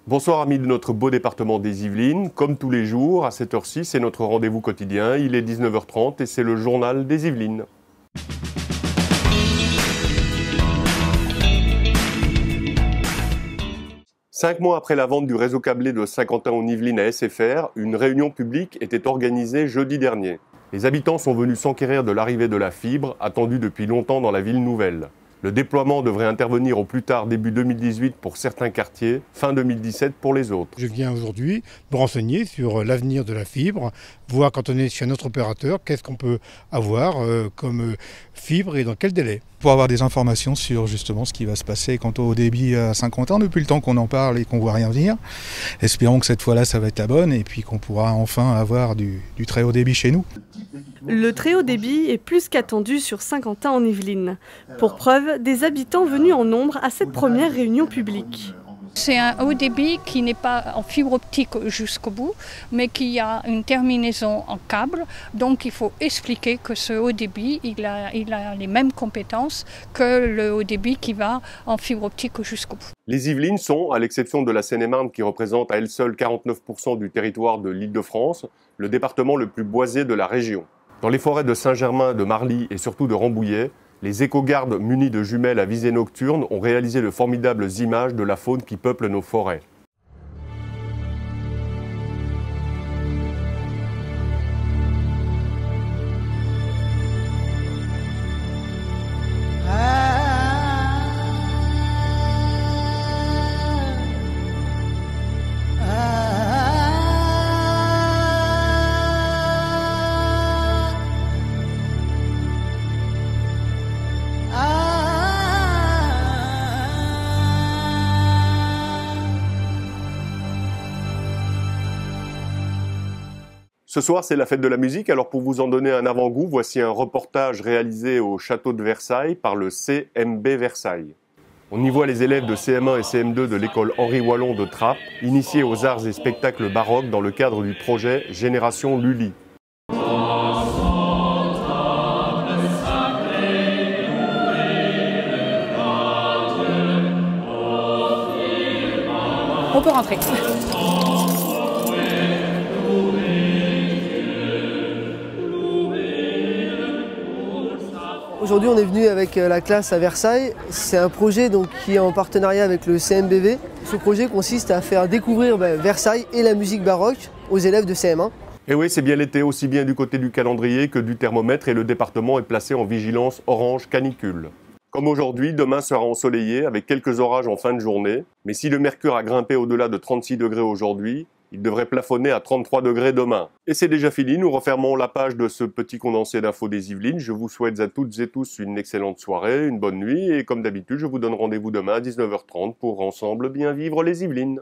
Bonsoir amis de notre beau département des Yvelines. Comme tous les jours, à cette heure-ci, c'est notre rendez-vous quotidien. Il est 19h30 et c'est le journal des Yvelines. Cinq mois après la vente du réseau câblé de Saint-Quentin-en-Yvelines à SFR, une réunion publique était organisée jeudi dernier. Les habitants sont venus s'enquérir de l'arrivée de la fibre, attendue depuis longtemps dans la ville nouvelle. Le déploiement devrait intervenir au plus tard début 2018 pour certains quartiers, fin 2017 pour les autres. Je viens aujourd'hui me renseigner sur l'avenir de la fibre, voir quand on est chez un autre opérateur, qu'est-ce qu'on peut avoir comme fibre et dans quel délai. Pour avoir des informations sur justement ce qui va se passer quant au débit à Saint-Quentin, depuis le temps qu'on en parle et qu'on ne voit rien venir. Espérons que cette fois-là ça va être la bonne et puis qu'on pourra enfin avoir du très haut débit chez nous. Le très haut débit est plus qu'attendu sur Saint-Quentin-en-Yvelines. Pour preuve, des habitants venus en nombre à cette première réunion publique. C'est un haut débit qui n'est pas en fibre optique jusqu'au bout, mais qui a une terminaison en câble. Donc il faut expliquer que ce haut débit, il a les mêmes compétences que le haut débit qui va en fibre optique jusqu'au bout. Les Yvelines sont, à l'exception de la Seine-et-Marne qui représente à elle seule 49% du territoire de l'Île-de-France, le département le plus boisé de la région. Dans les forêts de Saint-Germain, de Marly et surtout de Rambouillet, les éco-gardes munis de jumelles à visée nocturne ont réalisé de formidables images de la faune qui peuple nos forêts. Ce soir, c'est la fête de la musique, alors pour vous en donner un avant-goût, voici un reportage réalisé au château de Versailles par le CMB Versailles. On y voit les élèves de CM1 et CM2 de l'école Henri Wallon de Trappes, initiés aux arts et spectacles baroques dans le cadre du projet Génération Lully. On peut rentrer. Aujourd'hui, on est venu avec la classe à Versailles. C'est un projet qui est en partenariat avec le CMBV. Ce projet consiste à faire découvrir Versailles et la musique baroque aux élèves de CM1. Et oui, c'est bien l'été, aussi bien du côté du calendrier que du thermomètre, et le département est placé en vigilance orange canicule. Comme aujourd'hui, demain sera ensoleillé avec quelques orages en fin de journée. Mais si le mercure a grimpé au-delà de 36 degrés aujourd'hui, il devrait plafonner à 33 degrés demain. Et c'est déjà fini, nous refermons la page de ce petit condensé d'infos des Yvelines. Je vous souhaite à toutes et tous une excellente soirée, une bonne nuit, et comme d'habitude, je vous donne rendez-vous demain à 19h30 pour ensemble bien vivre les Yvelines.